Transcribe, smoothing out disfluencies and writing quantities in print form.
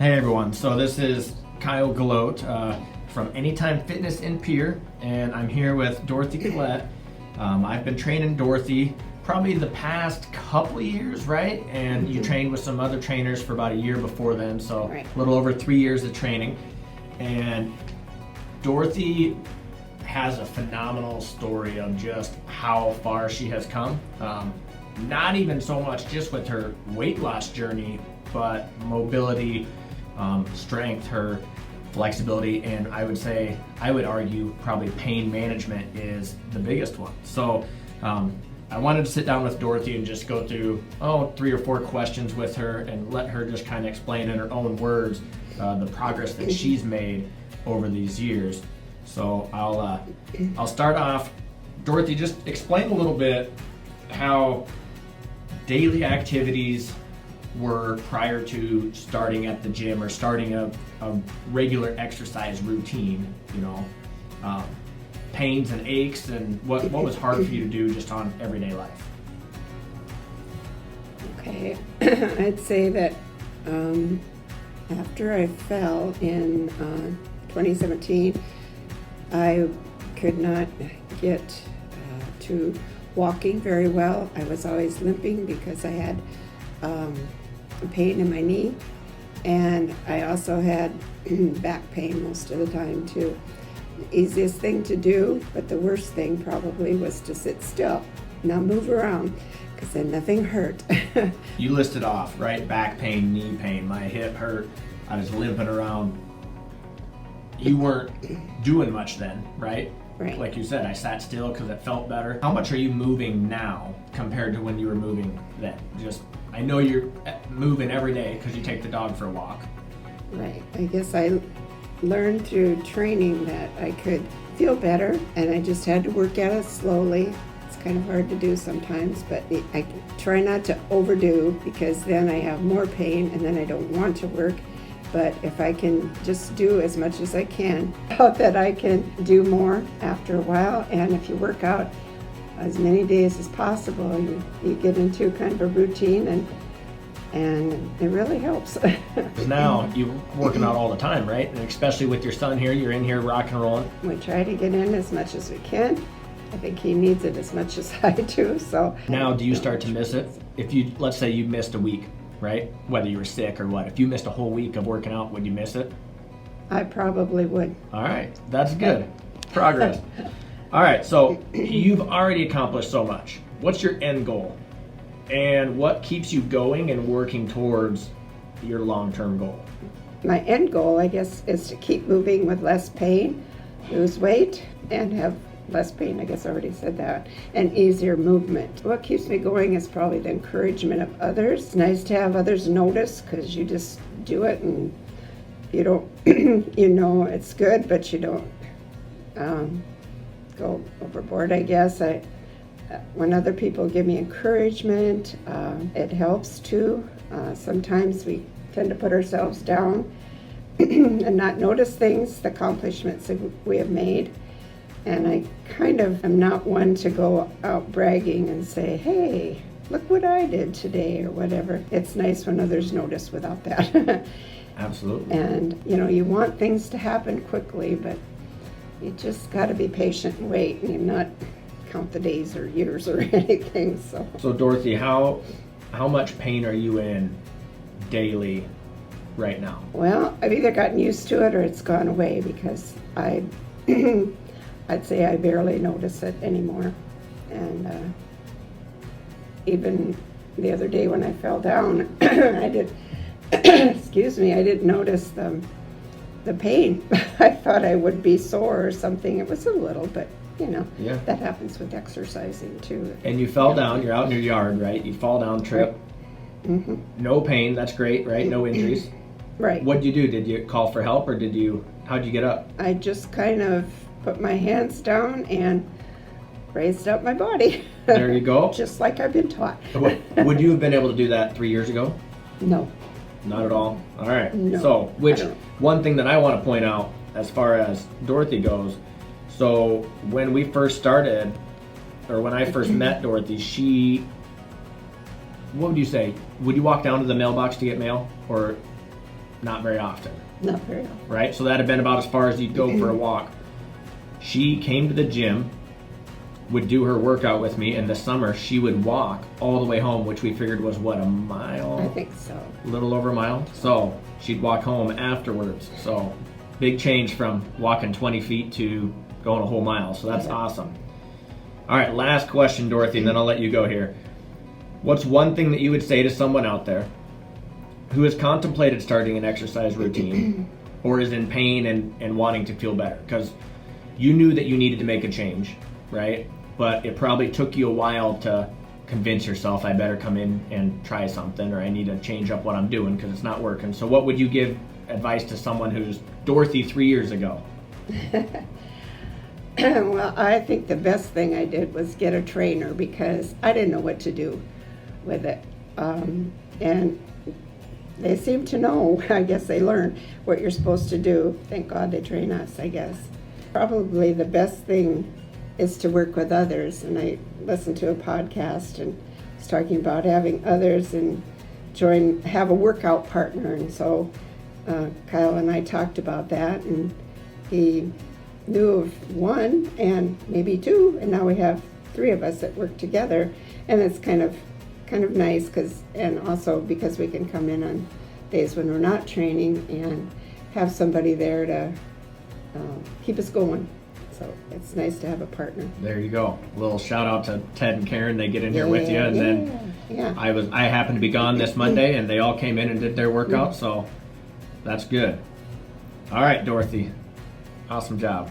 Hey everyone, so this is Kyle Collett from Anytime Fitness in Pierre, and I'm here with Dorothy Collett. I've been training Dorothy probably the past couple of years, right? And you trained with some other trainers for about a year before then, so Right. a little over 3 years of training. And Dorothy has a phenomenal story of just how far she has come. Not even so much just with her weight loss journey, but mobility, strength, her flexibility, and I would argue probably pain management is the biggest one. So I wanted to sit down with Dorothy and just go through 3 or 4 questions with her and let her just kind of explain in her own words the progress that she's made over these years. So I'll start off. Dorothy, just explain a little bit how daily activities were prior to starting at the gym or starting a regular exercise routine, pains and aches, and what was hard for you to do just on everyday life? Okay, I'd say that after I fell in 2017, I could not get to walking very well. I was always limping because I had pain in my knee, and I also had back pain most of the time too. The easiest thing to do, but the worst thing probably, was to sit still, not move around, because then nothing hurt. You listed off, right? Back pain, knee pain, my hip hurt, I was limping around. You weren't doing much then, right? Right. Like you said, I sat still because it felt better. How much are you moving now compared to when you were moving then? I know you're moving every day because you take the dog for a walk. Right. I guess I learned through training that I could feel better, and I just had to work at it slowly. It's kind of hard to do sometimes, but I try not to overdo, because then I have more pain and then I don't want to work. But if I can just do as much as I can, I hope that I can do more after a while. And if you work out as many days as possible, you get into kind of a routine, and it really helps. Because now you're working out all the time, right? And especially with your son here, you're in here rock and rolling. We try to get in as much as we can. I think he needs it as much as I do. So now, do you start to miss it? If you, let's say you missed a week, right? Whether you were sick or what, if you missed a whole week of working out, would you miss it? I probably would. All right, that's good. Progress. All right, so you've already accomplished so much. What's your end goal? And what keeps you going and working towards your long-term goal? My end goal, I guess, is to keep moving with less pain, lose weight, and have less pain. I guess I already said that, and easier movement. What keeps me going is probably the encouragement of others. It's nice to have others notice, because you just do it and you don't, it's good, but you don't go overboard, I guess. When other people give me encouragement, it helps too. Sometimes we tend to put ourselves down and not notice things, the accomplishments that we have made. And I kind of am not one to go out bragging and say, hey, look what I did today or whatever. It's nice when others notice without that. Absolutely. And, you want things to happen quickly, but you just got to be patient and wait, and not count the days or years or anything. So Dorothy, how much pain are you in daily right now? Well, I've either gotten used to it or it's gone away, because I'd say I barely notice it anymore. And even the other day when I fell down, I didn't notice the pain. I thought I would be sore or something. It was a little, but Yeah. that happens with exercising too. And you fell down, you're out in your yard, right? You fall down, trip. Mm-hmm. No pain, that's great, right? No injuries. Right. What'd you do? Did you call for help, or how'd you get up? I just kind of put my hands down and raised up my body. There you go. Just like I've been taught. Would you have been able to do that 3 years ago? No. Not at all? All right. No, So, I one thing that I want to point out as far as Dorothy goes, so when we first started, or when I first met Dorothy, what would you say? Would you walk down to the mailbox to get mail? Or not very often, Not very often. right? So that had been about as far as you'd go for a walk. She came to the gym, would do her workout with me. In the summer, she would walk all the way home, which we figured was what, a mile? I think so. A little over a mile. So she'd walk home afterwards. So big change from walking 20 feet to going a whole mile. So that's awesome. All right, last question, Dorothy, and then I'll let you go here. What's one thing that you would say to someone out there who has contemplated starting an exercise routine or is in pain and wanting to feel better? Because you knew that you needed to make a change, right? But it probably took you a while to convince yourself, I better come in and try something, or I need to change up what I'm doing because it's not working. So what would you give advice to someone who's Dorothy 3 years ago? Well, I think the best thing I did was get a trainer because I didn't know what to do with it. And they seem to know, I guess they learn what you're supposed to do. Thank God they train us, I guess. Probably the best thing is to work with others. And I listened to a podcast and it's talking about having others and have a workout partner. And so Kyle and I talked about that, and he knew of one and maybe two, and now we have 3 of us that work together, and it's kind of nice and also because we can come in on days when we're not training and have somebody there to keep us going. So it's nice to have a partner. There you go. A little shout out to Ted and Karen. They get in here with you, and then I happened to be gone this Monday, and they all came in and did their workout. So that's good. All right, Dorothy. Awesome job.